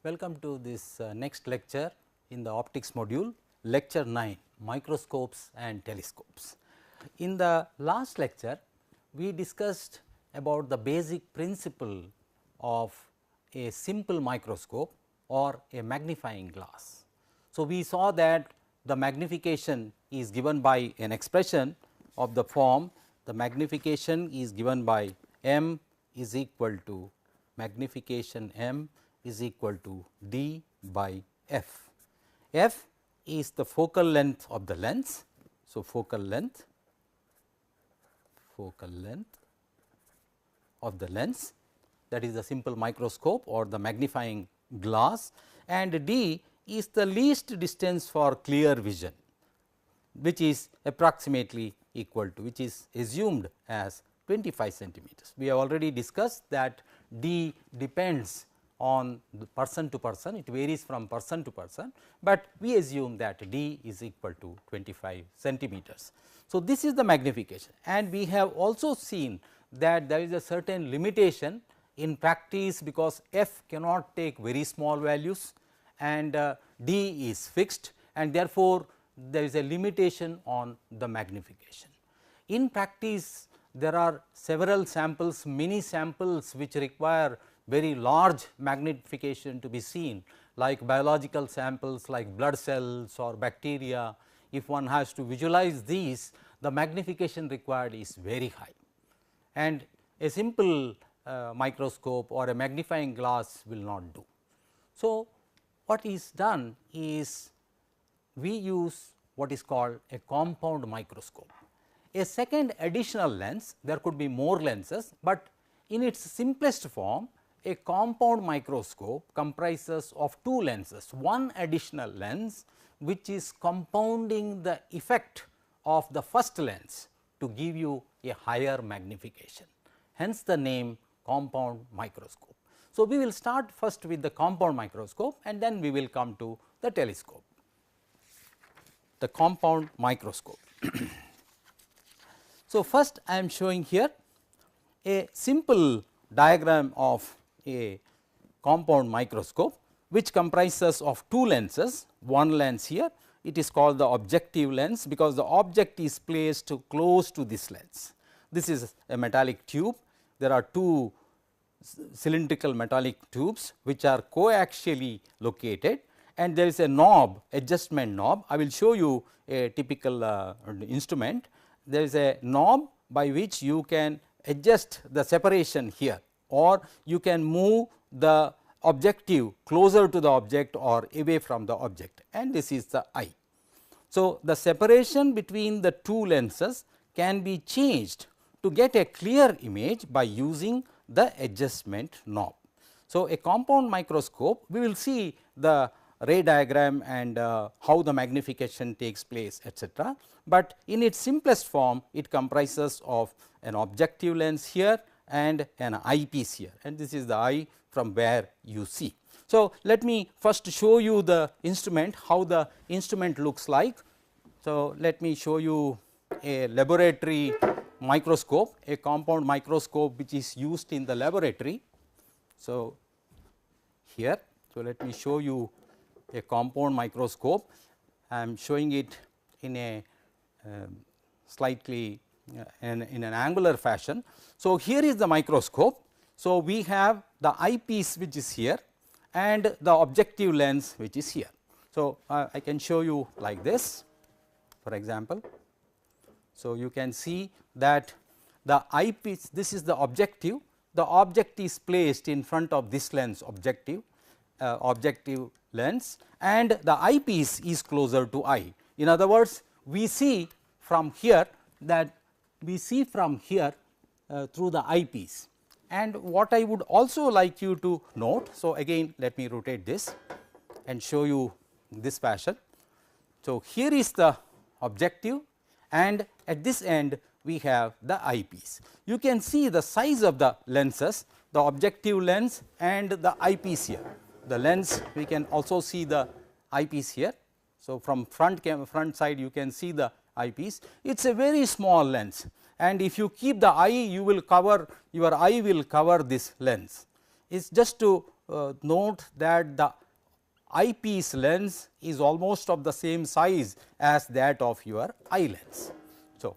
Welcome to this next lecture in the optics module, lecture 9, microscopes and telescopes. In the last lecture, we discussed about the basic principle of a simple microscope or a magnifying glass. So, we saw that the magnification is given by an expression of the form, the magnification is given by m is equal to magnification m is equal to d by f. F is the focal length of the lens. So, focal length of the lens, that is the simple microscope or the magnifying glass, and d is the least distance for clear vision, which is approximately equal to, which is assumed as 25 centimeters. We have already discussed that d depends on the person to person, it varies from person to person, but we assume that d is equal to 25 centimeters. So, this is the magnification, and we have also seen that there is a certain limitation in practice, because f cannot take very small values and d is fixed, and therefore, there is a limitation on the magnification. In practice, there are several samples, many samples which require very large magnification to be seen, like biological samples like blood cells or bacteria. If one has to visualize these, the magnification required is very high, and a simple microscope or a magnifying glass will not do. So, what is done is we use what is called a compound microscope. A second additional lens, there could be more lenses, but in its simplest form, a compound microscope comprises of two lenses, one additional lens which is compounding the effect of the first lens to give you a higher magnification, hence the name compound microscope. So, we will start first with the compound microscope and then we will come to the telescope. The compound microscope. So, first I am showing here a simple diagram of a compound microscope, which comprises of two lenses. One lens here, it is called the objective lens, because the object is placed close to this lens. This is a metallic tube. There are two cylindrical metallic tubes which are coaxially located, and there is a knob, adjustment knob. I will show you a typical instrument. There is a knob by which you can adjust the separation here, or you can move the objective closer to the object or away from the object, and this is the eye. So, the separation between the two lenses can be changed to get a clear image by using the adjustment knob. So, a compound microscope, we will see the ray diagram and how the magnification takes place, etc., but in its simplest form it comprises of an objective lens here and an eyepiece here, and this is the eye from where you see. So, let me first show you the instrument, how the instrument looks like. So, let me show you a laboratory microscope, a compound microscope which is used in the laboratory. So, here, so let me show you a compound microscope. I am showing it in a slightly in an angular fashion. So, here is the microscope. So, we have the eyepiece which is here and the objective lens which is here. So, I can show you like this, for example. So, you can see that the eyepiece, this is the objective, the object is placed in front of this lens, objective lens, and the eyepiece is closer to eye. In other words, we see from here that we see from here through the eyepiece. And what I would also like you to note, so again let me rotate this and show you this fashion. So, here is the objective, and at this end we have the eyepiece. You can see the size of the lenses, the objective lens and the eyepiece here. The lens, we can also see the eyepiece here. So, from front side you can see the eyepiece. It is a very small lens, and if you keep the eye, you will cover, your eye will cover this lens. It is just to note that the eyepiece lens is almost of the same size as that of your eye lens. So,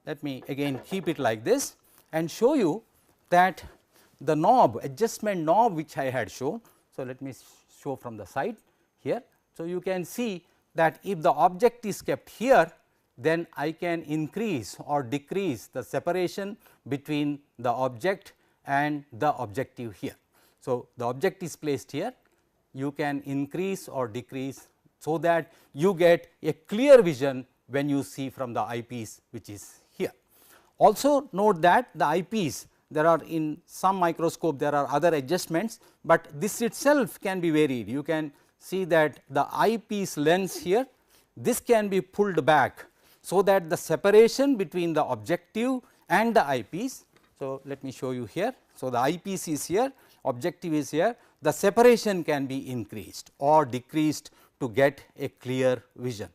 let me again keep it like this and show you that the knob, adjustment knob which I had shown. So, let me show from the side here. So, you can see that if the object is kept here, then I can increase or decrease the separation between the object and the objective here. So, the object is placed here, you can increase or decrease, so that you get a clear vision when you see from the eyepiece which is here. Also note that the eyepiece, there are in some microscope there are other adjustments, but this itself can be varied. You can see that the eyepiece lens here, this can be pulled back, so that the separation between the objective and the eyepiece. So, let me show you here. So, the eyepiece is here, objective is here, the separation can be increased or decreased to get a clear vision,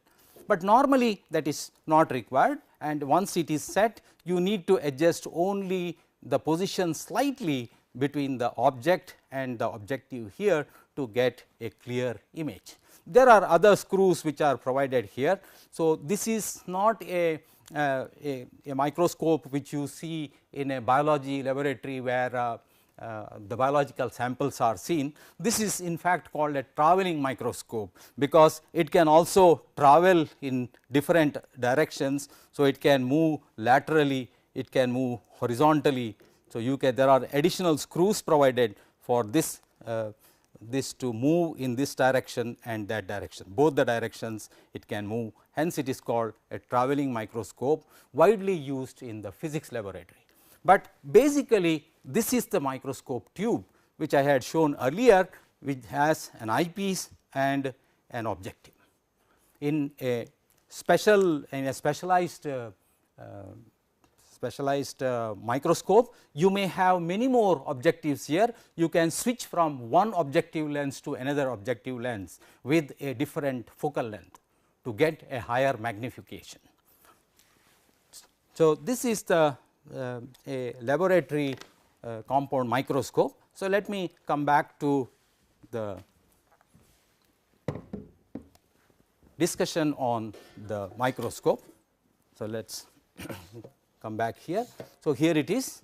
but normally that is not required, and once it is set, you need to adjust only the position slightly between the object and the objective here to get a clear image. There are other screws which are provided here. So, this is not a microscope which you see in a biology laboratory where the biological samples are seen. This is in fact called a travelling microscope, because it can also travel in different directions. So, it can move laterally, it can move horizontally. So, you can, there are additional screws provided for this to move in this direction and that direction, both the directions it can move, hence it is called a travelling microscope, widely used in the physics laboratory. But basically this is the microscope tube which I had shown earlier, which has an eyepiece and an objective. In a specialized microscope, you may have many more objectives here. You can switch from one objective lens to another objective lens with a different focal length to get a higher magnification. So, this is the a laboratory compound microscope. So, let me come back to the discussion on the microscope. So, let us come back here. So, here it is.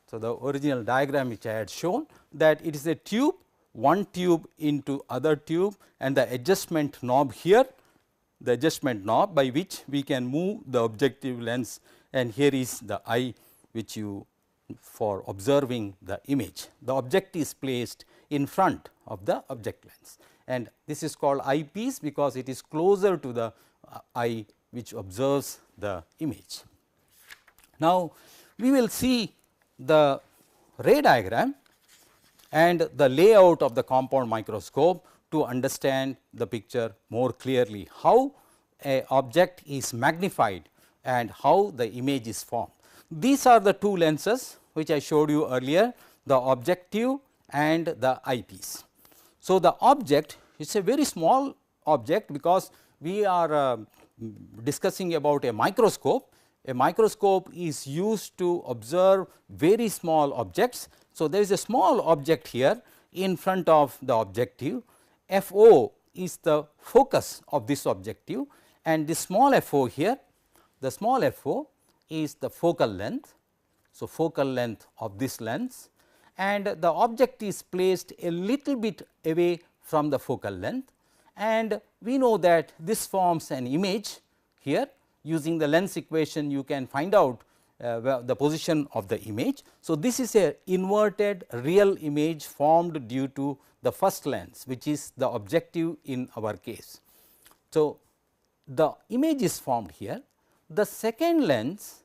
So, the original diagram which I had shown, that it is a tube, one tube into other tube, and the adjustment knob here, the adjustment knob by which we can move the objective lens, and here is the eye which you for observing the image. The object is placed in front of the object lens, and this is called eyepiece because it is closer to the eye which observes the image. Now, we will see the ray diagram and the layout of the compound microscope to understand the picture more clearly, how a object is magnified and how the image is formed. These are the two lenses which I showed you earlier, the objective and the eyepiece. So, the object is a very small object, because we are discussing about a microscope. A microscope is used to observe very small objects. So, there is a small object here in front of the objective. FO is the focus of this objective, and the small FO here, the small FO is the focal length. So, focal length of this lens, and the object is placed a little bit away from the focal length, and we know that this forms an image here. Using the lens equation, you can find out the position of the image. So, this is a inverted real image formed due to the first lens, which is the objective in our case. So, the image is formed here. The second lens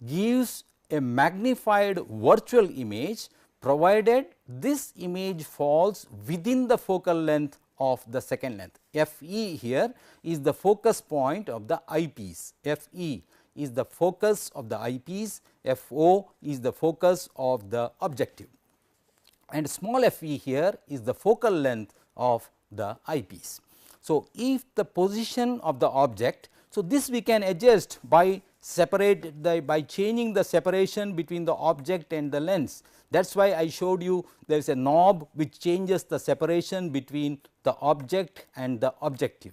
gives a magnified virtual image, provided this image falls within the focal length of the second length. FE here is the focus point of the eyepiece, FE is the focus of the eyepiece, FO is the focus of the objective, and small FE here is the focal length of the eyepiece. So, if the position of the object, so this we can adjust by changing the separation between the object and the lens. That is why I showed you there is a knob which changes the separation between the object and the objective.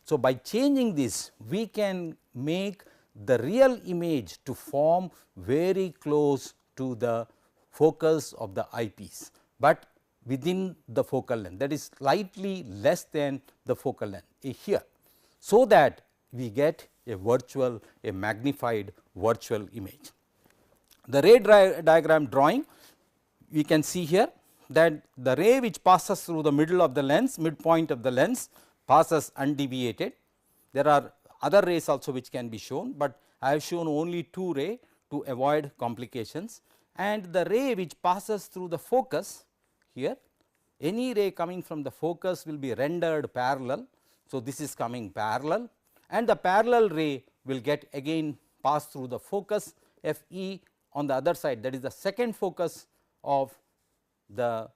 So, by changing this we can make the real image to form very close to the focus of the eyepiece, but within the focal length, that is slightly less than the focal length here. So, that we get a magnified virtual image. The ray diagram drawing, we can see here that the ray which passes through the middle of the lens, midpoint of the lens, passes undeviated. There are other rays also which can be shown, but I have shown only 2 rays to avoid complications, and the ray which passes through the focus here, any ray coming from the focus will be rendered parallel. So, this is coming parallel, and the parallel ray will get again pass through the focus F e on the other side, that is the second focus of the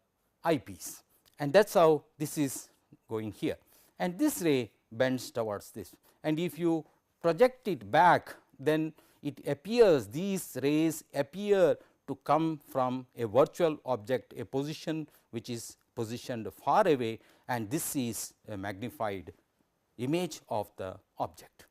eyepiece, and that is how this is going here, and this ray bends towards this, and if you project it back, then it appears, these rays appear to come from a virtual object, a position which is positioned far away, and this is a magnified image of the object.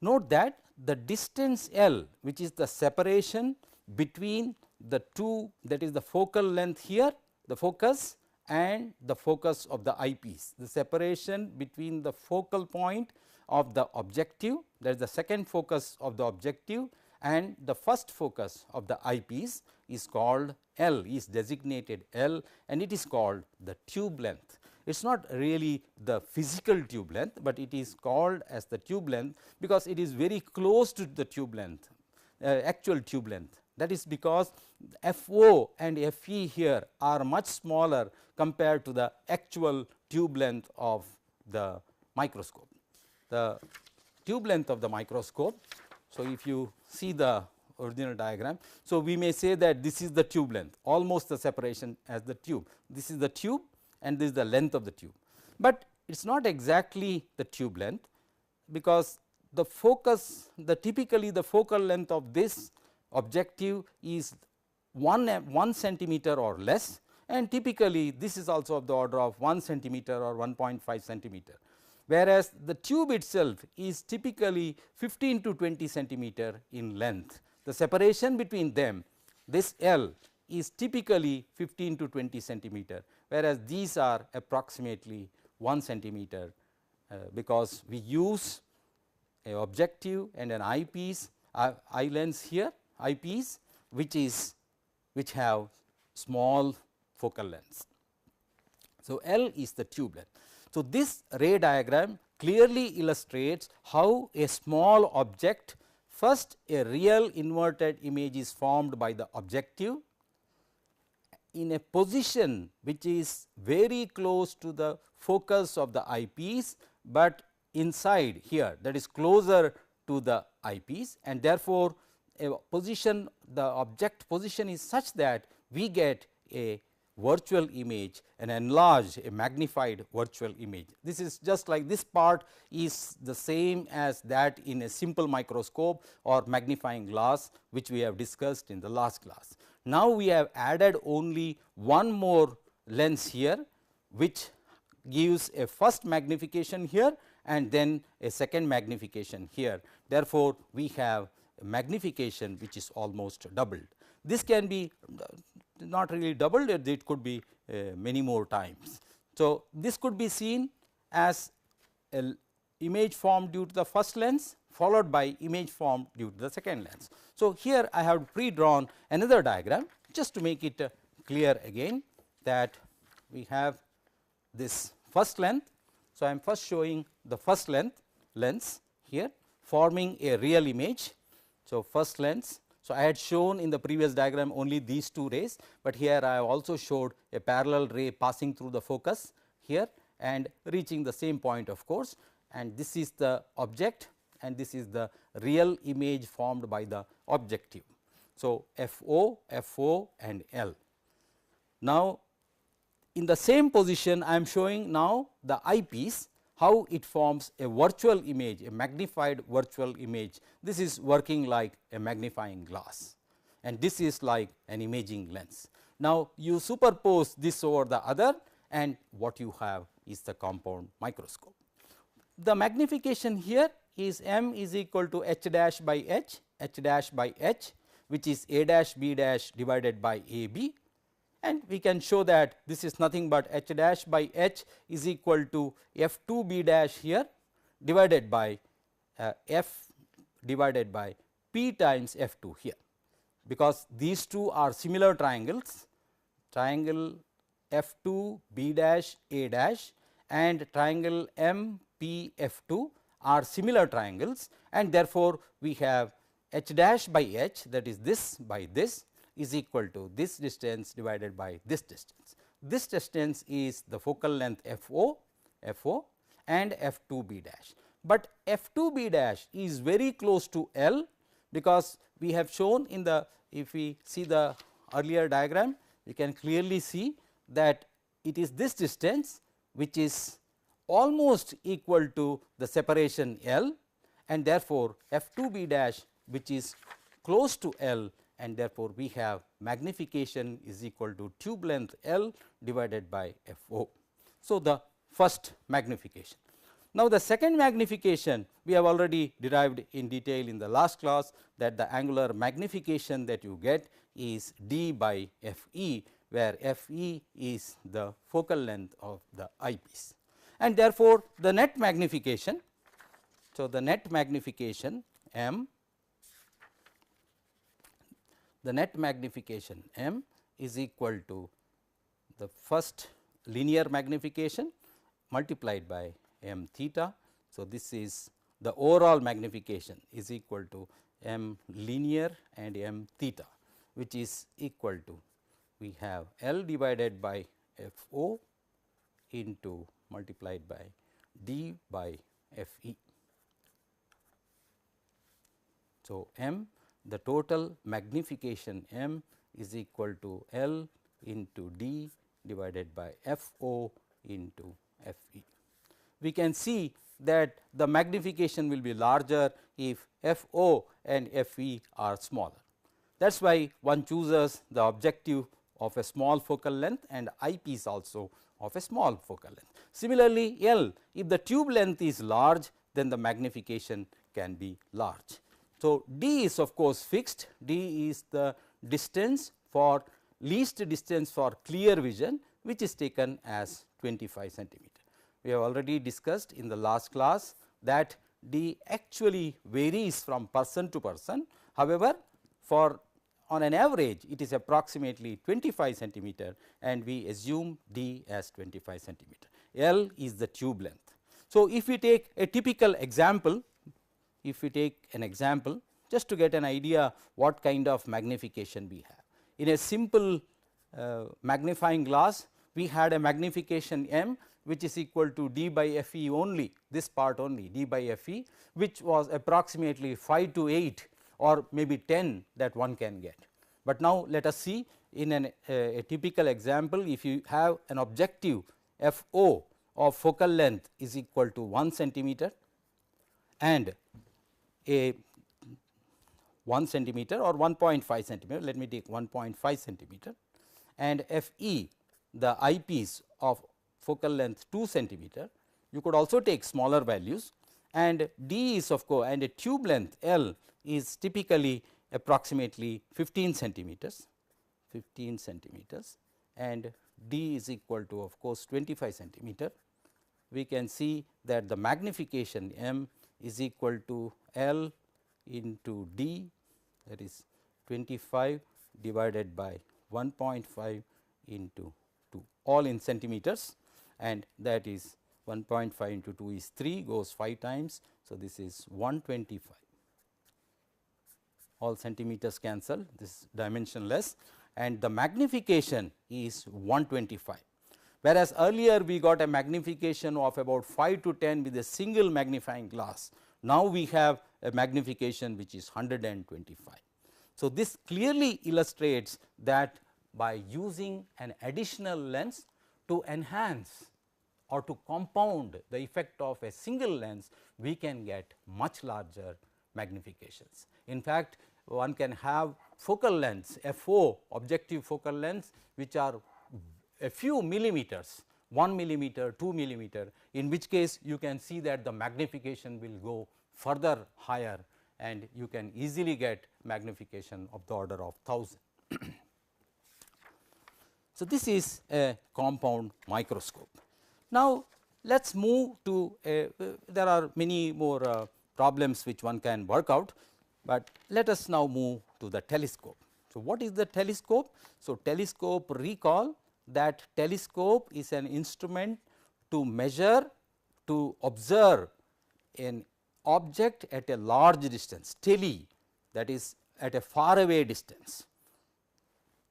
Note that the distance L, which is the separation between the two, that is the focal length here, the focus, and the focus of the eyepiece, the separation between the focal point of the objective, that is the second focus of the objective, and the first focus of the eyepiece is called L, is designated L, and it is called the tube length. It is not really the physical tube length, but it is called as the tube length because it is very close to the tube length, actual tube length. That is because FO and FE here are much smaller compared to the actual tube length of the microscope. The tube length of the microscope. So, if you see the original diagram, so we may say that this is the tube length, almost the separation as the tube. This is the tube and this is the length of the tube, but it is not exactly the tube length, because the focus, typically the focal length of this objective is 1 centimeter or less, and typically this is also of the order of 1 centimeter or 1.5 centimeter, whereas the tube itself is typically 15 to 20 centimeter in length. The separation between them, this L is typically 15 to 20 centimeter, whereas these are approximately 1 centimeter, because we use a objective and an eyepiece, eye lens here, eyepiece, which have small focal lengths. So, L is the tube length. So, this ray diagram clearly illustrates how a small object, first a real inverted image is formed by the objective in a position which is very close to the focus of the eyepiece, but inside here, that is closer to the eyepiece, and therefore, a position, the object position is such that we get a virtual image, an enlarged, a magnified virtual image. This is just like this part is the same as that in a simple microscope or magnifying glass, which we have discussed in the last class. Now, we have added only one more lens here, which gives a first magnification here and then a second magnification here. Therefore, we have a magnification which is almost doubled. This can be not really doubled, it could be many more times. So, this could be seen as an image formed due to the first lens followed by image formed due to the second lens. So, here I have pre-drawn another diagram just to make it clear again that we have this first length. So, I am first showing the first lens here forming a real image. So, first lens. So, I had shown in the previous diagram only these two rays, but here I have also showed a parallel ray passing through the focus here and reaching the same point, of course, and this is the object and this is the real image formed by the objective. So, FO, FO and L. Now, in the same position I am showing now the eyepiece, how it forms a virtual image, a magnified virtual image. This is working like a magnifying glass, and this is like an imaging lens. Now, you superpose this over the other and what you have is the compound microscope. The magnification here is m is equal to h dash by h, which is a dash b dash divided by a b, and we can show that this is nothing but h dash by h is equal to f 2 b dash here divided by f divided by p times f 2 here, because these two are similar triangles, triangle f 2 b dash a dash and triangle m p f 2 are similar triangles, and therefore, we have h dash by h, that is this by this, is equal to this distance divided by this distance. This distance is the focal length f o and f 2 b dash, but f 2 b dash is very close to L, because we have shown in the, if we see the earlier diagram, we can clearly see that it is this distance which is almost equal to the separation L, and therefore, f 2 b dash which is close to L, and therefore, we have magnification is equal to tube length L divided by f o. So, the first magnification. Now, the second magnification we have already derived in detail in the last class, that the angular magnification that you get is d by f e, where f e is the focal length of the eyepiece, and therefore, the net magnification. So, the net magnification m, the net magnification m is equal to the first linear magnification multiplied by m theta. So, this is the overall magnification is equal to m linear and m theta, which is equal to, we have L divided by f o into multiplied by d by f e. So, m, the total magnification m is equal to L into d divided by f o into f e. We can see that the magnification will be larger if f o and f e are smaller. That is why one chooses the objective of a small focal length and eyepiece also of a small focal length. Similarly, L, if the tube length is large, then the magnification can be large. So, d is of course fixed, d is the distance for least distance for clear vision, which is taken as 25 centimeter. We have already discussed in the last class that d actually varies from person to person. However, for on an average it is approximately 25 centimeter, and we assume d as 25 centimeter. L is the tube length. So, if we take a typical example, if we take an example just to get an idea what kind of magnification we have. In a simple magnifying glass, we had a magnification m which is equal to d by f e only, this part only d by f e, which was approximately 5 to 8 or maybe 10 that one can get. But now, let us see in a typical example, if you have an objective f o of focal length is equal to 1 centimeter and a 1 centimeter or 1.5 centimeter, let me take 1.5 centimeter, and f e the eyepiece of focal length 2 centimeter. You could also take smaller values, and d is of course, and a tube length L is typically approximately 15 centimeters, and d is equal to of course 25 centimeter. We can see that the magnification m is equal to L into d, that is 25 divided by 1.5 into 2, all in centimeters, and that is 1.5 into 2 is 3, goes 5 times. So, this is 125, all centimeters cancel, this is dimensionless, and the magnification is 125. Whereas, earlier we got a magnification of about 5 to 10 with a single magnifying glass. Now, we have a magnification which is 125. So, this clearly illustrates that by using an additional lens to enhance or to compound the effect of a single lens, we can get much larger magnifications. In fact, one can have focal lengths FO, objective focal lengths, which are a few millimeters, 1 millimeter, 2 millimeter, in which case you can see that the magnification will go further higher and you can easily get magnification of the order of 1000. So, this is a compound microscope. Now, let us move to there are many more problems which one can work out, but let us now move to the telescope. So, what is the telescope? So, telescope, recall that telescope is an instrument to measure, to observe an object at a large distance, tele, that is at a far away distance.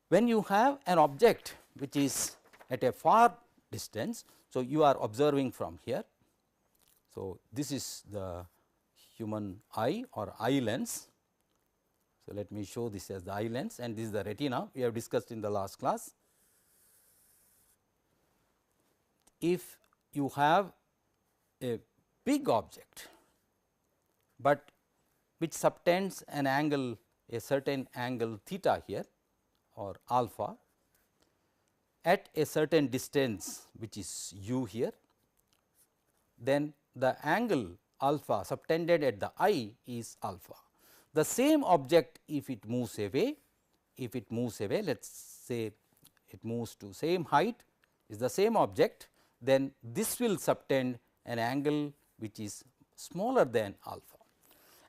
When you have an object which is at a far distance, so you are observing from here. So, this is the human eye or eye lens. So, let me show this as the eye lens, and this is the retina we have discussed in the last class. If you have a big object, but which subtends an angle, a certain angle theta here or alpha at a certain distance, which is u here, then the angle alpha subtended at the eye is alpha. The same object, if it moves away, let us say it moves to same height, is the same object, then this will subtend an angle which is smaller than alpha.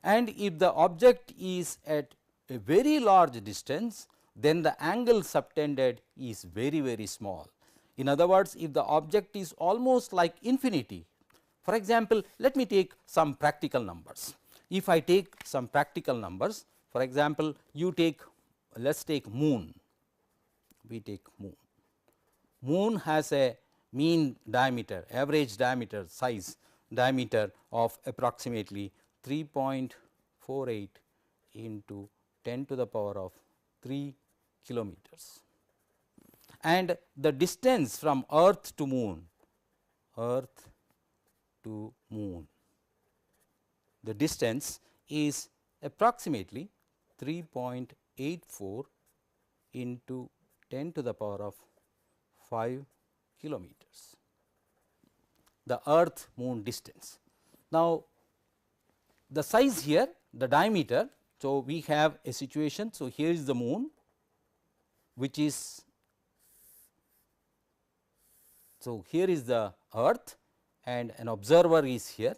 And if the object is at a very large distance, then the angle subtended is very, very small. In other words, if the object is almost like infinity, for example, let me take some practical numbers. If I take some practical numbers, for example, you take, let us take moon, we take moon. Moon has a mean diameter, average diameter size diameter of approximately 3.48 into 10 to the power of 3 kilometers, and the distance from earth to moon, the distance is approximately 3.84 into 10 to the power of 5 kilometers, the earth moon distance. Now, the size here, the diameter. So, we have a situation. So, here is the moon, which is, so here is the earth and an observer is here.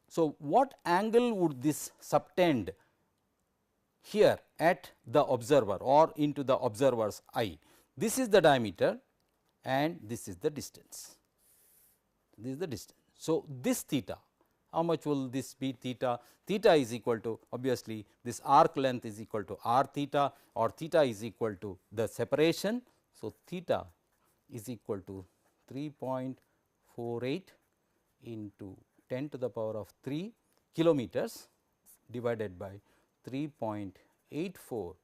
So, what angle would this subtend here at the observer or into the observer's eye? This is the diameter and this is the distance, this is the distance. So, this theta, how much will this be theta? Theta is equal to, obviously this arc length is equal to r theta, or theta is equal to the separation. So, theta is equal to 3.48 into 10 to the power of 3 kilometers divided by 3.84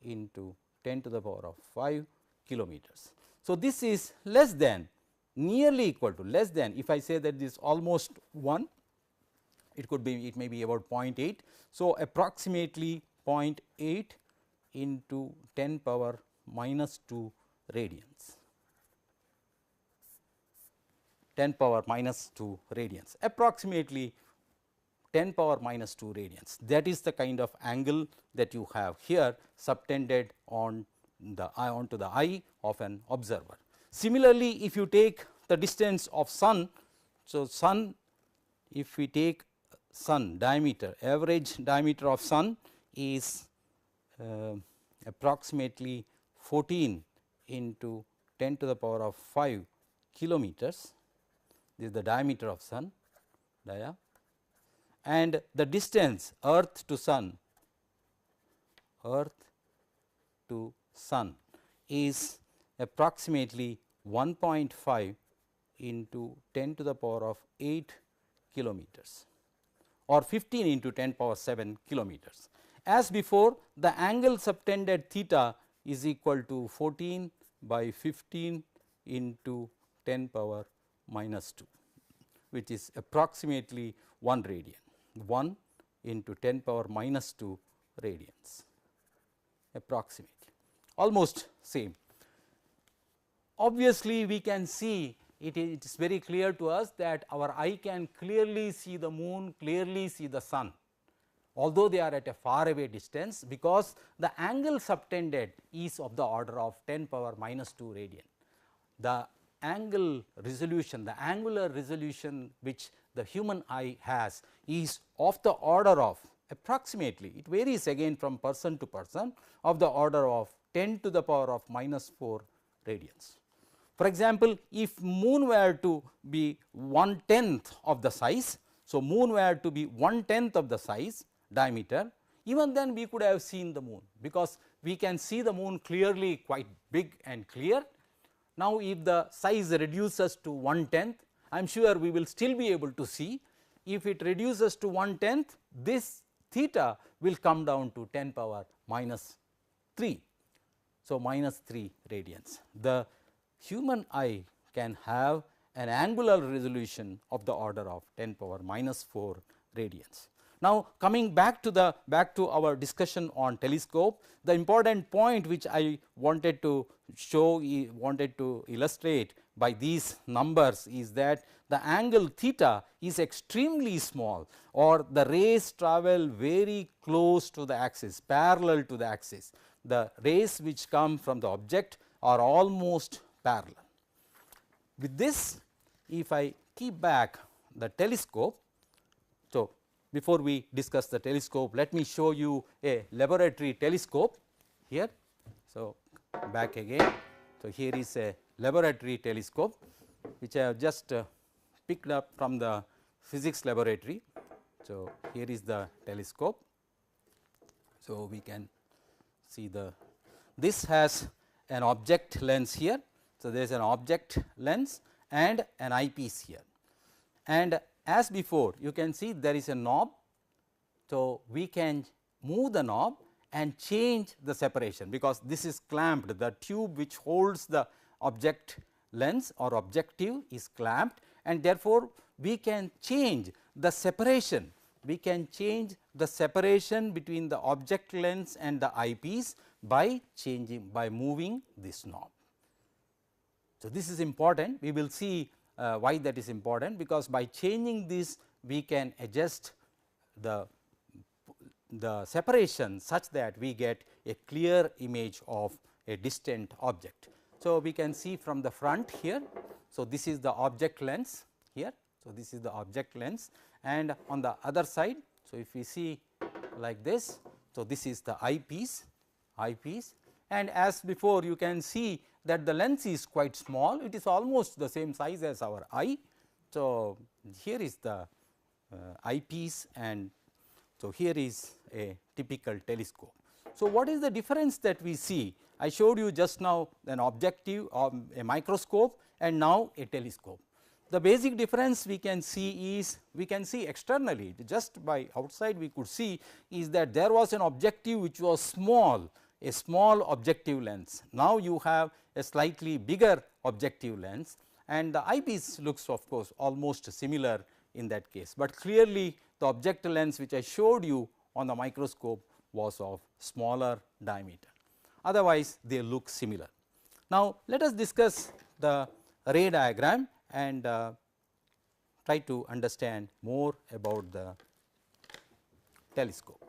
into 10 to the power of 5 kilometers. So, this is less than, nearly equal to, less than, if I say that this is almost 1, it could be, it may be about 0.8. So, approximately 0.8 into 10 power minus 2 radians, 10 power minus 2 radians, approximately 10 power minus 2 radians. That is the kind of angle that you have here subtended on the eye, onto the eye of an observer. Similarly, if you take the distance of sun, so sun, if we take sun diameter, average diameter of sun is approximately 14 into 10 to the power of 5 kilometers. This is the diameter of sun, and the distance earth to sun, is approximately 1.5 into 10 to the power of 8 kilometers, or 15 into 10 power 7 kilometers. As before, the angle subtended theta is equal to 14 by 15 into 10 power minus 2, which is approximately 1 radian, 1 into 10 power minus 2 radians. approximately, almost same. Obviously, we can see it is very clear to us that our eye can clearly see the moon, clearly see the sun, although they are at a far away distance, because the angle subtended is of the order of 10 power minus 2 radian. The angle resolution, the angular resolution which the human eye has is of the order of approximately, it varies again from person to person, of the order of 10 to the power of minus 4 radians. For example, if moon were to be 1/10 of the size, so moon were to be 1/10 of the size diameter, even then we could have seen the moon, because we can see the moon clearly, quite big and clear. Now, if the size reduces to 1/10, I am sure we will still be able to see. If it reduces to 1/10, this theta will come down to 10 power minus 3. So, minus 3 radians. The human eye can have an angular resolution of the order of 10 power minus 4 radians. Now, coming back to our discussion on telescope, the important point which I wanted to show, wanted to illustrate by these numbers is that the angle theta is extremely small, or the rays travel very close to the axis, parallel to the axis. The rays which come from the object are almost parallel. With this, if I keep back the telescope, so before we discuss the telescope, let me show you a laboratory telescope here. So, back again. So, here is a laboratory telescope which I have just picked up from the physics laboratory. So, here is the telescope. So, we can see this has an object lens here. So, there is an object lens and an eyepiece here, and as before you can see there is a knob. So, we can move the knob and change the separation, because this is clamped, the tube which holds the object lens or objective is clamped, and therefore, we can change the separation. We can change the separation between the object lens and the eyepiece by moving this knob. So, this is important. We will see why that is important, because by changing this we can adjust the separation such that we get a clear image of a distant object. So, we can see from the front here. So, this is the object lens here. So, this is the object lens, and on the other side. So, if we see like this, so this is the eyepiece, and as before you can see that the lens is quite small, it is almost the same size as our eye. So, here is the eyepiece, and so here is a typical telescope. So, what is the difference that we see? I showed you just now an objective or a microscope, and now a telescope. The basic difference we can see is, we can see externally, just by outside we could see, is that there was an objective which was small, a small objective lens. Now, you have a slightly bigger objective lens, and the eyepiece looks of course almost similar in that case, but clearly the object lens which I showed you on the microscope was of smaller diameter. Otherwise, they look similar. Now, let us discuss the ray diagram and try to understand more about the telescope.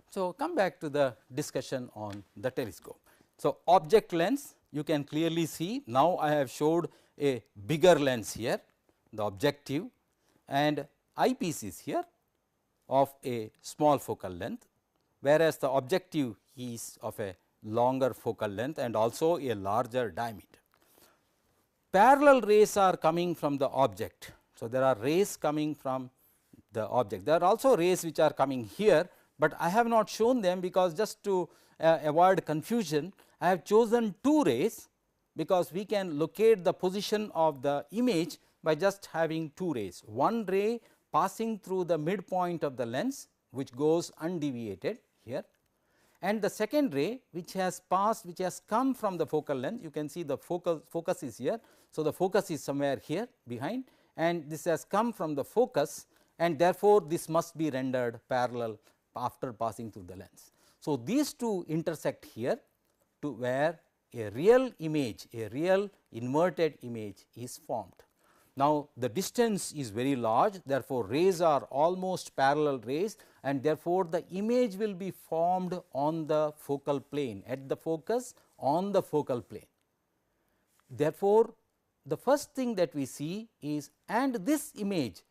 So, come back to the discussion on the telescope. So, object lens, you can clearly see, now I have showed a bigger lens here, the objective, and eyepiece is here of a small focal length, whereas the objective is of a longer focal length and also a larger diameter. Parallel rays are coming from the object. So, there are rays coming from the object. There are also rays which are coming here, but I have not shown them, because just to avoid confusion I have chosen two rays, because we can locate the position of the image by just having two rays. One ray passing through the midpoint of the lens, which goes undeviated here, and the second ray which has passed, which has come from the focal length. You can see the focus is here. So, the focus is somewhere here behind, and this has come from the focus, and therefore, this must be rendered parallel after passing through the lens. So, these two intersect here to where a real image, a real inverted image is formed. Now, the distance is very large, therefore, rays are almost parallel rays, and therefore, the image will be formed on the focal plane, at the focus on the focal plane. Therefore, the first thing that we see is, and this image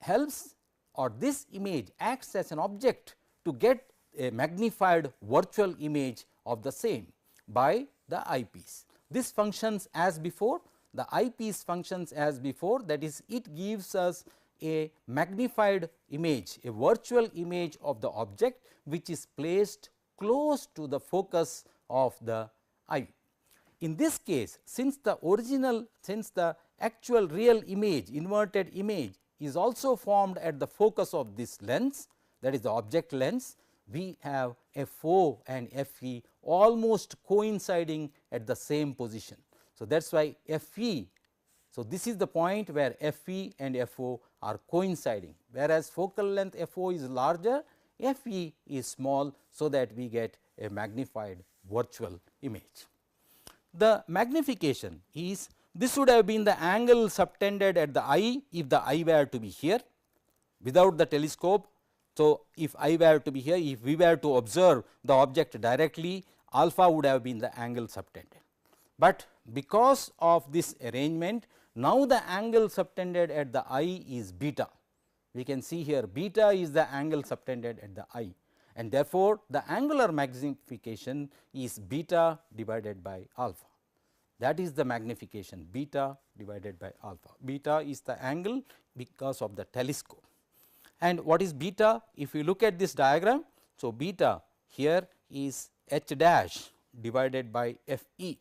helps, or this image acts as an object to get a magnified virtual image of the same by the eyepiece. This functions as before, the eyepiece functions as before, that is, it gives us a magnified image, a virtual image of the object which is placed close to the focus of the eye. In this case, since the actual real image, inverted image is also formed at the focus of this lens, that is the object lens, we have FO and FE almost coinciding at the same position. So, that is why FE. So, this is the point where FE and FO are coinciding, whereas focal length FO is larger, FE is small. So, that we get a magnified virtual image. The magnification is, this would have been the angle subtended at the eye if the eye were to be here without the telescope. So, if I were to be here, if we were to observe the object directly, alpha would have been the angle subtended. But because of this arrangement, now the angle subtended at the eye is beta. We can see here beta is the angle subtended at the eye, and therefore, the angular magnification is beta divided by alpha. That is the magnification, beta divided by alpha. Beta is the angle because of the telescope. And what is beta? If you look at this diagram, so beta here is h dash divided by f e.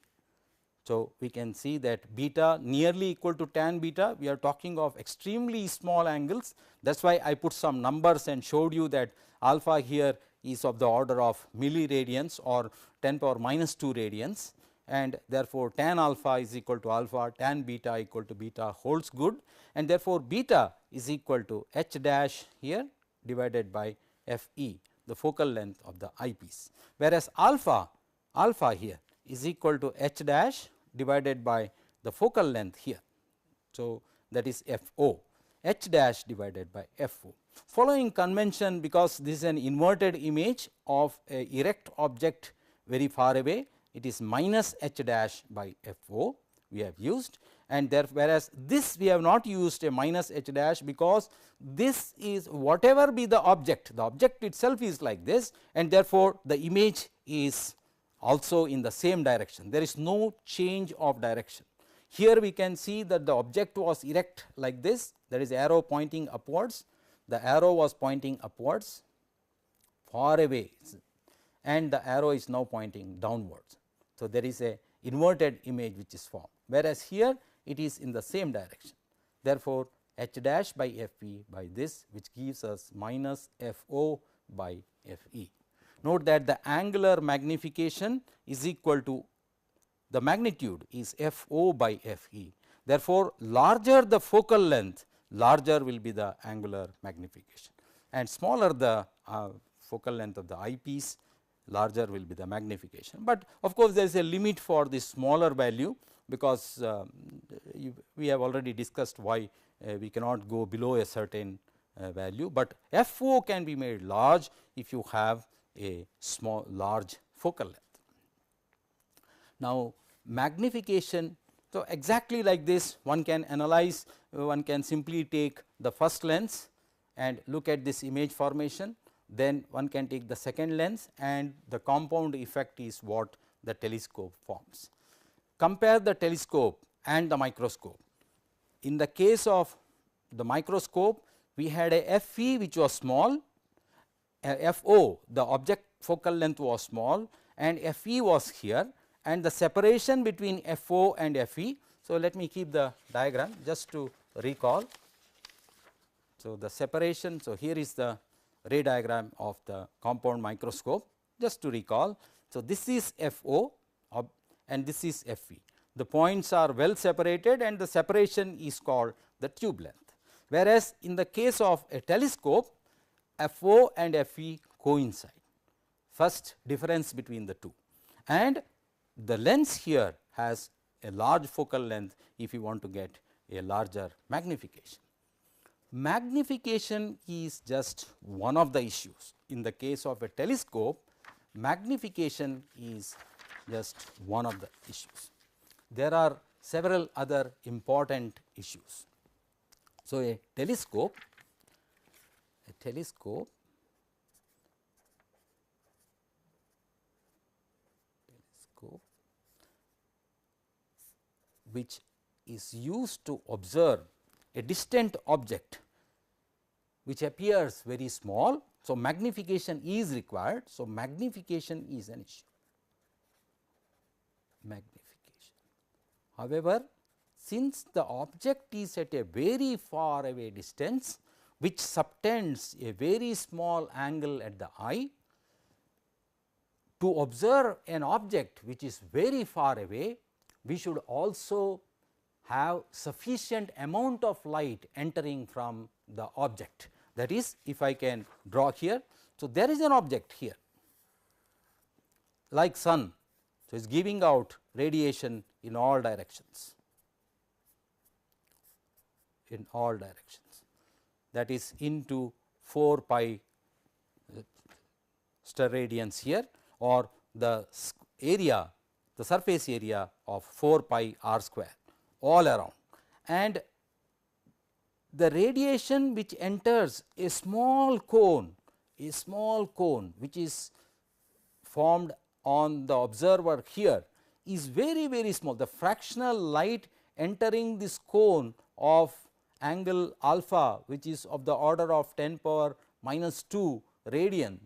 So, we can see that beta nearly equal to tan beta, we are talking of extremely small angles. That is why I put some numbers and showed you that alpha here is of the order of milliradians or 10 power minus 2 radians, and therefore, tan alpha is equal to alpha, tan beta equal to beta holds good, and therefore, beta is equal to h dash here divided by f e, the focal length of the eyepiece, whereas alpha here is equal to h dash divided by the focal length here. So, that is f o, h dash divided by f o. Following convention, because this is an inverted image of a erect object very far away, it is minus h dash by f o we have used, and there, whereas this we have not used a minus h dash, because this is whatever be the object itself is like this, and therefore, the image is also in the same direction, there is no change of direction. Here we can see that the object was erect like this, that is arrow pointing upwards, the arrow was pointing upwards far away, and the arrow is now pointing downwards. So, there is a inverted image which is formed, whereas here it is in the same direction. Therefore, h dash by f e by this, which gives us minus f o by f e. Note that the angular magnification is equal to, the magnitude is f o by f e. Therefore, larger the focal length, larger will be the angular magnification, and smaller the focal length of the eyepiece, larger will be the magnification. But of course, there is a limit for this smaller value, because we have already discussed why we cannot go below a certain value, but f o can be made large if you have a large focal length. Now, magnification, so exactly like this one can analyze, one can simply take the first lens and look at this image formation, then one can take the second lens, and the compound effect is what the telescope forms. Compare the telescope and the microscope. In the case of the microscope, we had a f e which was small, f o, the object focal length was small, and f e was here, and the separation between f o and f e. So, let me keep the diagram just to recall. So, the separation, so here is the ray diagram of the compound microscope, just to recall. So, this is f o and this is f e. the points are well separated and the separation is called the tube length. Whereas, in the case of a telescope, FO and FE coincide, first difference between the two, and the lens here has a large focal length if you want to get a larger magnification. Magnification is just one of the issues. In the case of a telescope, magnification is just one of the issues. There are several other important issues. So, a telescope which is used to observe a distant object which appears very small. So, magnification is required. So, magnification is an issue. Magnification. However, since the object is at a very far away distance which subtends a very small angle at the eye, to observe an object which is very far away, we should also have sufficient amount of light entering from the object. That is, if I can draw here. So, there is an object here like sun. So, it is giving out radiation in all directions, that is into 4 pi steradians here, or the area, the surface area of 4 pi r square all around, and the radiation which enters a small cone which is formed on the observer here is very, very small. The fractional light entering this cone of angle alpha, which is of the order of 10 power minus 2 radian,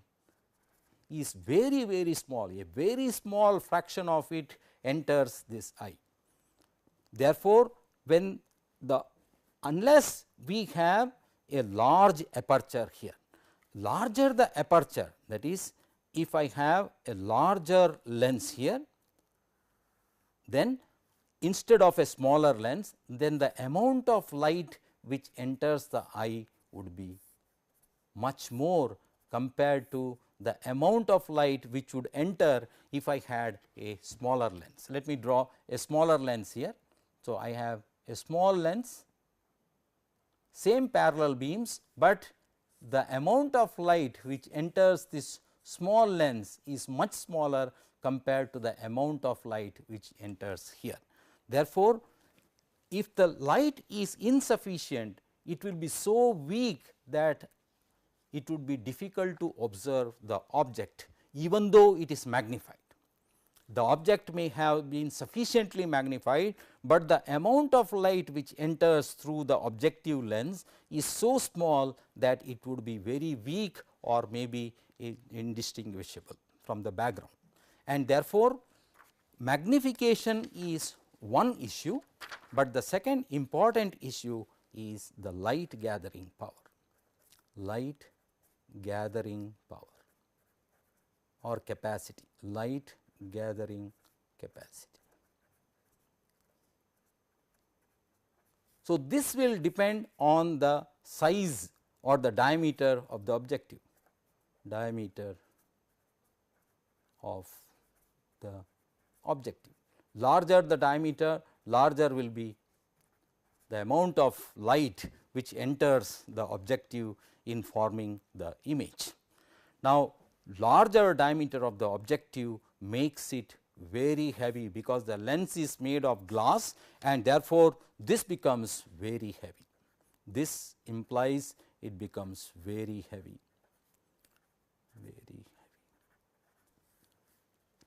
is very, very small. A very small fraction of it enters this eye. Therefore, when the unless we have a large aperture here, larger the aperture, that is, if I have a larger lens here, then instead of a smaller lens, then the amount of light which enters the eye would be much more compared to the amount of light which would enter if I had a smaller lens. Let me draw a smaller lens here. So, I have a small lens, same parallel beams, but the amount of light which enters this small lens is much smaller compared to the amount of light which enters here. Therefore, if the light is insufficient, it will be so weak that it would be difficult to observe the object even though it is magnified. The object may have been sufficiently magnified, but the amount of light which enters through the objective lens is so small that it would be very weak or maybe indistinguishable from the background. And therefore, magnification is one issue, but the second important issue is the light gathering power, or capacity, light gathering capacity. So, this will depend on the size or the diameter of the objective, Larger the diameter, larger will be the amount of light which enters the objective in forming the image. Now, larger diameter of the objective makes it very heavy, because the lens is made of glass and therefore, this becomes very heavy. This implies it becomes very heavy,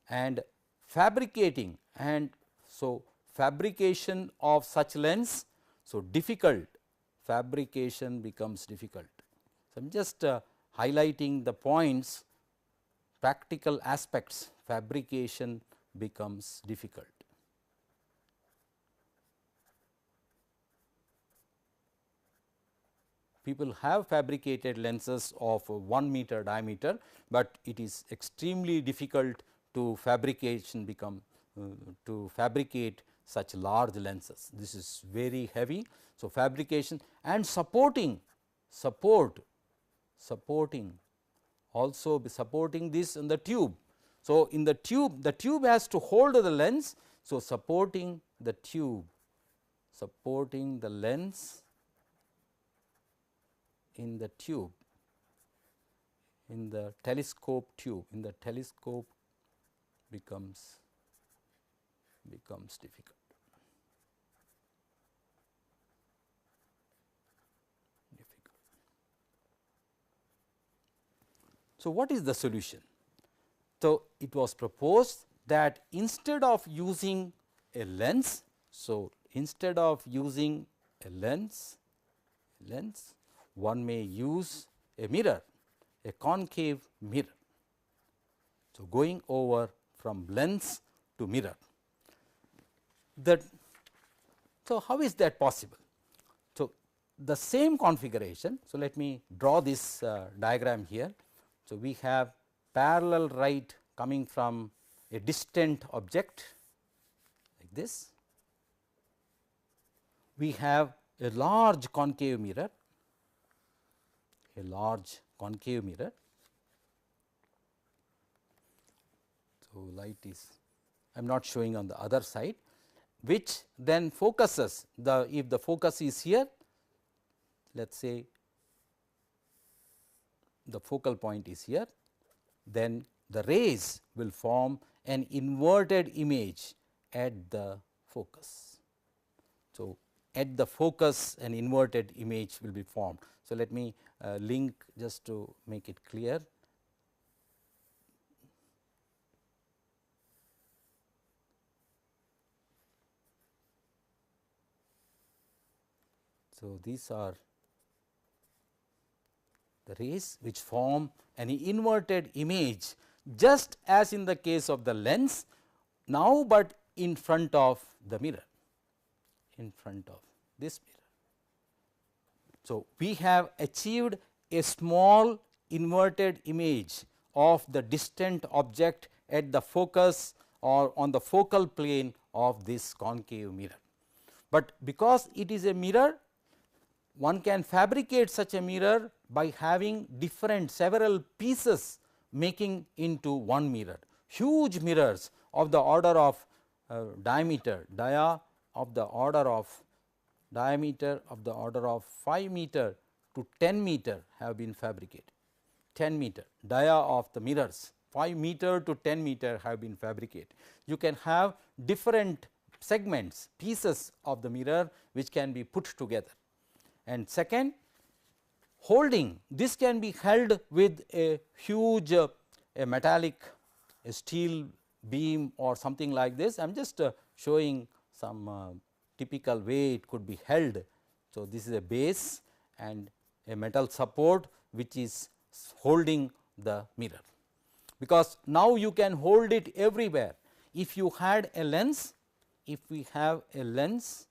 and fabricating, and so fabrication of such lens, so difficult, fabrication becomes difficult. So, I am just highlighting the points, practical aspects, fabrication becomes difficult. People have fabricated lenses of 1 meter diameter, but it is extremely difficult to fabricate such large lenses. This is very heavy. So, fabrication and supporting also be supporting this in the tube. So, in the tube has to hold the lens. So, supporting the tube, supporting the lens in the tube, in the telescope tube, in the telescope becomes difficult. So, what is the solution? So, it was proposed that instead of using a lens, so instead of using a lens, one may use a mirror, a concave mirror. So, going over from lens to mirror. So, how is that possible? So, the same configuration. So, let me draw this diagram here. So, we have parallel light coming from a distant object like this. We have a large concave mirror, So, light is, I am not showing on the other side, which then focuses if the focus is here, let us say the focal point is here, then the rays will form an inverted image at the focus. So, at the focus an inverted image will be formed. So, let me link just to make it clear. So, these are the rays which form an inverted image just as in the case of the lens now, but in front of the mirror, in front of this mirror. So, we have achieved a small inverted image of the distant object at the focus or on the focal plane of this concave mirror. But because it is a mirror, one can fabricate such a mirror by having several pieces making into one mirror, huge mirrors of the order of diameter of the order of 5 meter to 10 meter have been fabricated. 10 meter dia of the mirrors 5 meter to 10 meter have been fabricated. You can have different segments, pieces of the mirror which can be put together. And second, holding, this can be held with a huge a metallic steel beam or something like this. I am just showing some typical way it could be held. So, this is a base and a metal support which is holding the mirror, because now you can hold it everywhere. If you had a lens, if we have a lens,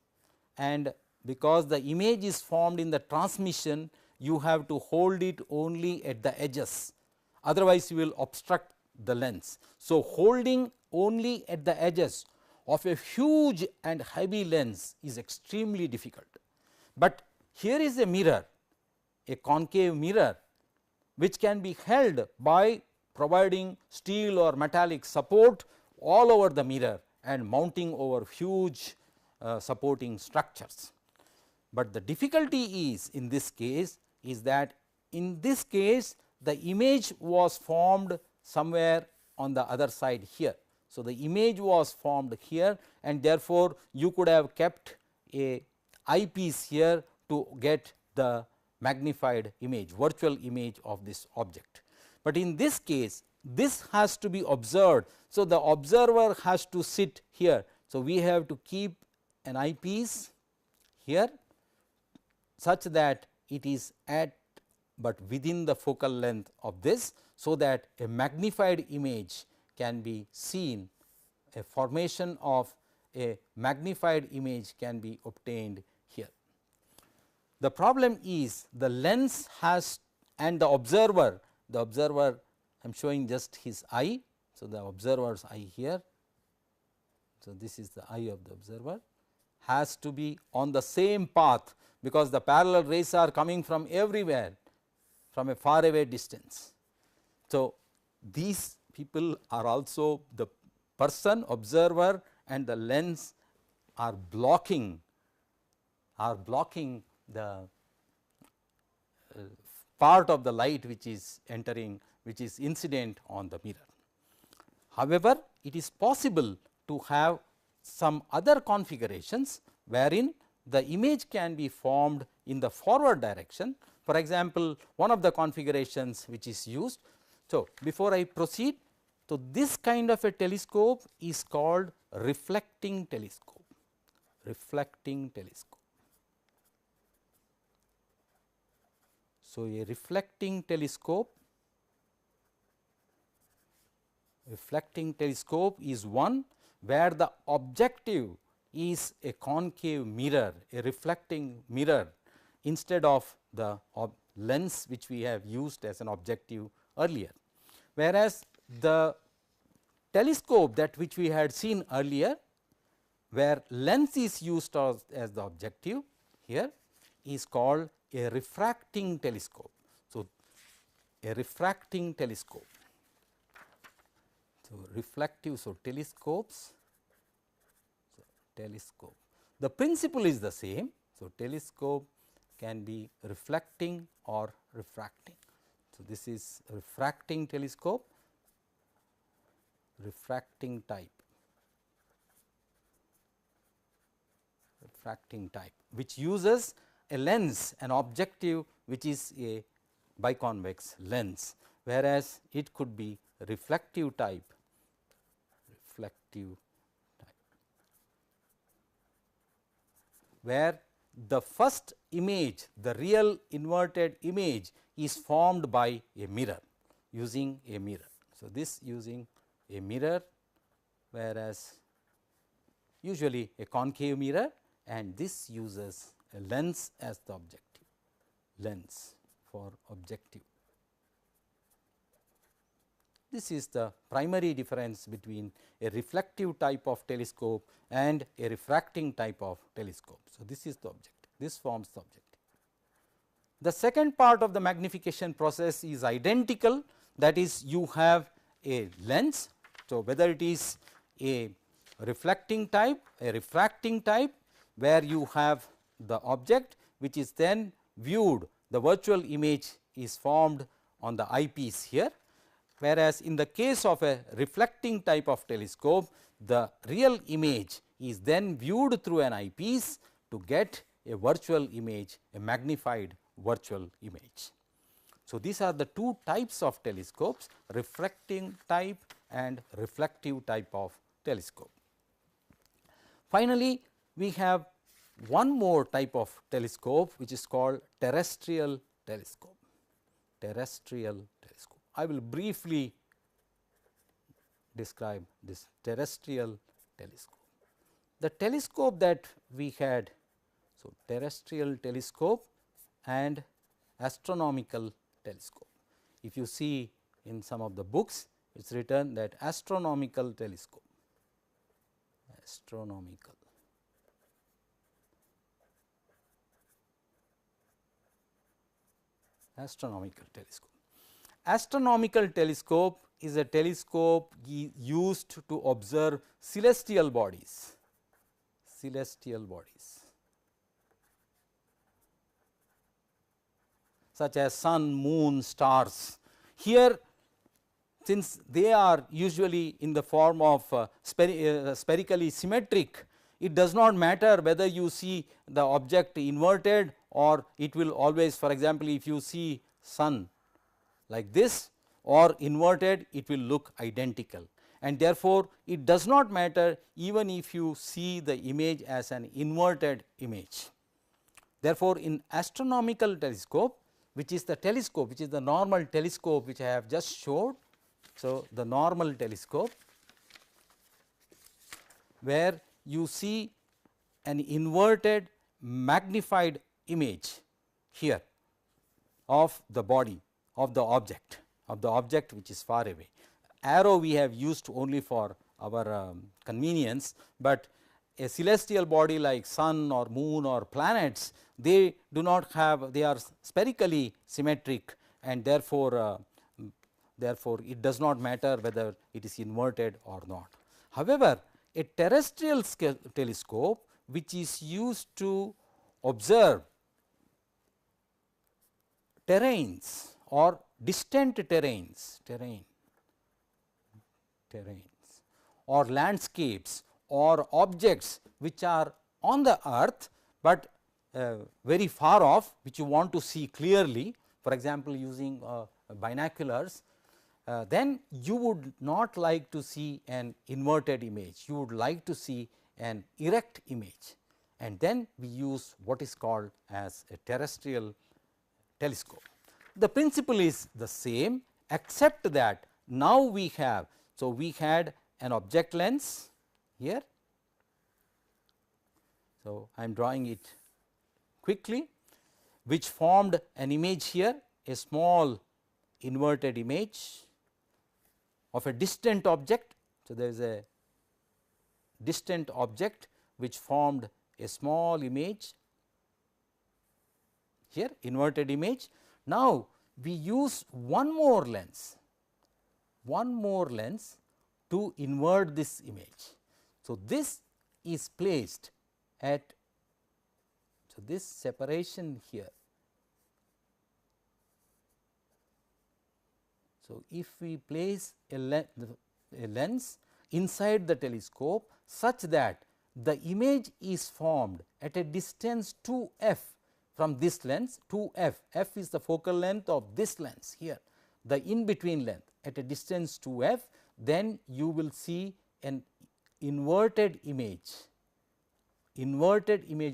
and because the image is formed in the transmission, you have to hold it only at the edges, otherwise you will obstruct the lens. So, holding only at the edges of a huge and heavy lens is extremely difficult. But here is a mirror, a concave mirror, which can be held by providing steel or metallic support all over the mirror and mounting over huge supporting structures. But the difficulty is in this case is that in this case the image was formed somewhere on the other side here. So, the image was formed here, and therefore, you could have kept a eyepiece here to get the magnified image, virtual image of this object. But in this case, this has to be observed. So, the observer has to sit here. So, we have to keep an eyepiece here such that it is at but within the focal length of this, so that a magnified image can be seen, a formation of a magnified image can be obtained here. The problem is the lens has and the observer I am showing just his eye. So, the observer's eye here, So, this is the eye of the observer, has to be on the same path, because the parallel rays are coming from everywhere, from a far away distance. So, these people are also the person, observer, and the lens are blocking the part of the light which is entering, which is incident on the mirror. However, it is possible to have some other configurations wherein the image can be formed in the forward direction. For example, one of the configurations which is used. So, before I proceed, so this kind of a telescope is called reflecting telescope, reflecting telescope. So, a reflecting telescope is one where the objective is a concave mirror, a reflecting mirror, instead of the lens which we have used as an objective earlier. Whereas, the telescope that which we had seen earlier, where lens is used as the objective, here is called a refracting telescope. So, a refracting telescope. So, reflective, so telescopes, so telescope. The principle is the same. So, telescope can be reflecting or refracting. So, this is refracting telescope, refracting type, which uses a lens, an objective which is a biconvex lens, whereas it could be reflective type, where the first image, the real inverted image, is formed by a mirror, using a mirror. So, this using a mirror, whereas usually a concave mirror, and this uses a lens as the objective, lens for objective. This is the primary difference between a reflective type of telescope and a refracting type of telescope. So, this is the objective, this forms the objective. The second part of the magnification process is identical, that is, you have a lens. So, whether it is a reflecting type, a refracting type, where you have the object which is then viewed, the virtual image is formed on the eyepiece here, whereas in the case of a reflecting type of telescope, the real image is then viewed through an eyepiece to get a virtual image, a magnified virtual image. So, these are the two types of telescopes, refracting type and reflective type of telescope. Finally, we have one more type of telescope which is called terrestrial telescope, terrestrial telescope. I will briefly describe this terrestrial telescope. The telescope that we had, so terrestrial telescope and astronomical telescope. If you see in some of the books, it is written that astronomical telescope, astronomical. Astronomical telescope. Astronomical telescope is a telescope used to observe celestial bodies, such as sun, moon, stars. Here, since they are usually in the form of spherically symmetric, it does not matter whether you see the object inverted, or it will always, for example, if you see sun like this or inverted, it will look identical, and therefore, it does not matter even if you see the image as an inverted image. Therefore, in astronomical telescope, which is the telescope, which is the normal telescope which I have just showed. So, the normal telescope, where you see an inverted magnified image here of the body of the object which is far away. Arrow we have used only for our convenience, but a celestial body like sun or moon or planets, they do not have, they are spherically symmetric, and therefore, it does not matter whether it is inverted or not. However, a terrestrial telescope which is used to observe terrains or distant terrains or landscapes or objects which are on the earth, but very far off, which you want to see clearly, for example, using binoculars, then you would not like to see an inverted image, you would like to see an erect image, and then we use what is called as a terrestrial telescope. The principle is the same, except that now we have, so we had an object lens here. So, I am drawing it quickly, which formed an image here, a small inverted image of a distant object. So, there is a distant object which formed a small image here, inverted image. Now, we use one more lens to invert this image. So, this is placed at, so this separation here. So, if we place a lens inside the telescope such that the image is formed at a distance 2f from this lens, 2f, f is the focal length of this lens here, the in between length at a distance 2f, then you will see an inverted image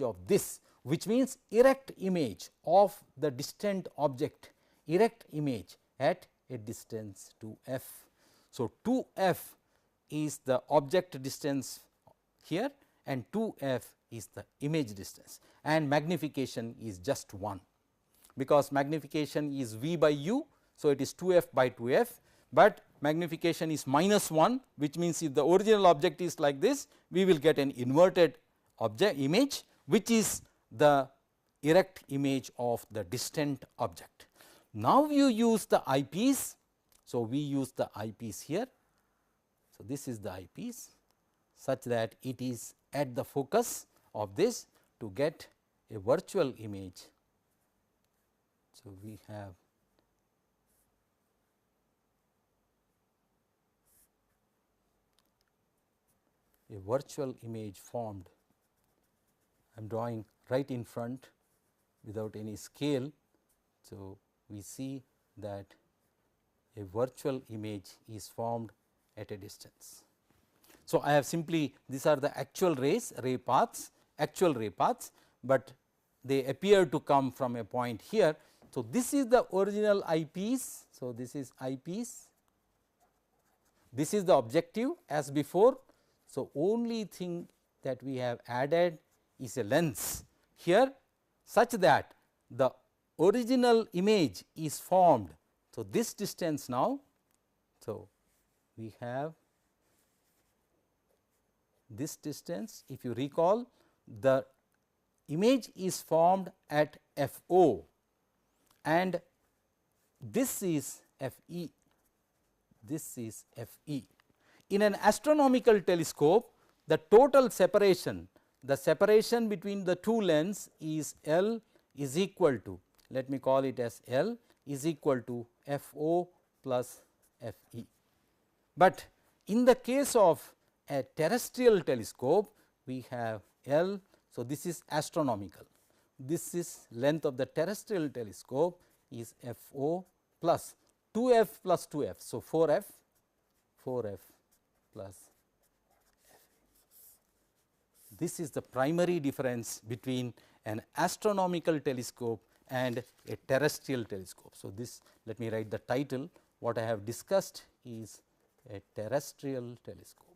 of this, which means erect image of the distant object, erect image at a distance 2f. So, 2f is the object distance here and 2f is the image distance, and magnification is just 1, because magnification is V by U. So, it is 2f by 2f, but magnification is -1, which means if the original object is like this, we will get an inverted object image, which is the erect image of the distant object. Now, you use the eyepiece. So, we use the eyepiece here. So, this is the eyepiece such that it is at the focus of this to get a virtual image. So, we have a virtual image formed. I am drawing right in front without any scale. So, we see that a virtual image is formed at a distance. So, I have simply, these are the actual ray paths, but they appear to come from a point here. So, this is the original eyepiece. So, this is eyepiece, this is the objective as before. So, only thing that we have added is a lens here, such that the original image is formed. So, this distance now, so we have this distance. If you recall, the image is formed at FO and this is FE, this is FE. In an astronomical telescope, the total separation, the separation between the two lenses is L is equal to, let me call it as L is equal to FO plus FE. But in the case of a terrestrial telescope, we have L. So, this is astronomical, this is length of the terrestrial telescope is FO plus 2f plus 2f. So, 4f plus f. This is the primary difference between an astronomical telescope and a terrestrial telescope. So, this, let me write the title. What I have discussed is a terrestrial telescope.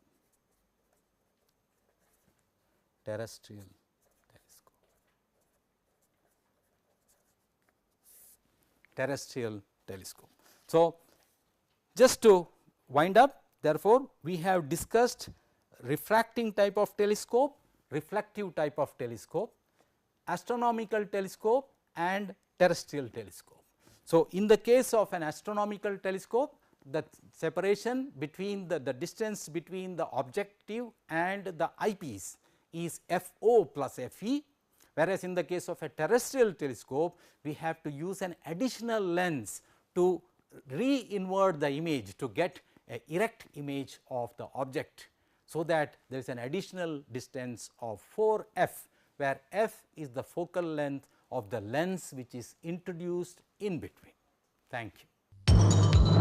Terrestrial telescope. Terrestrial telescope. So, just to wind up, Therefore, we have discussed refracting type of telescope, reflective type of telescope, astronomical telescope and terrestrial telescope. So, in the case of an astronomical telescope, the separation between the distance between the objective and the eyepiece is FO plus FE, whereas in the case of a terrestrial telescope, we have to use an additional lens to re-invert the image to get a erect image of the object. So, that there is an additional distance of 4 f, where f is the focal length of the lens which is introduced in between. Thank you.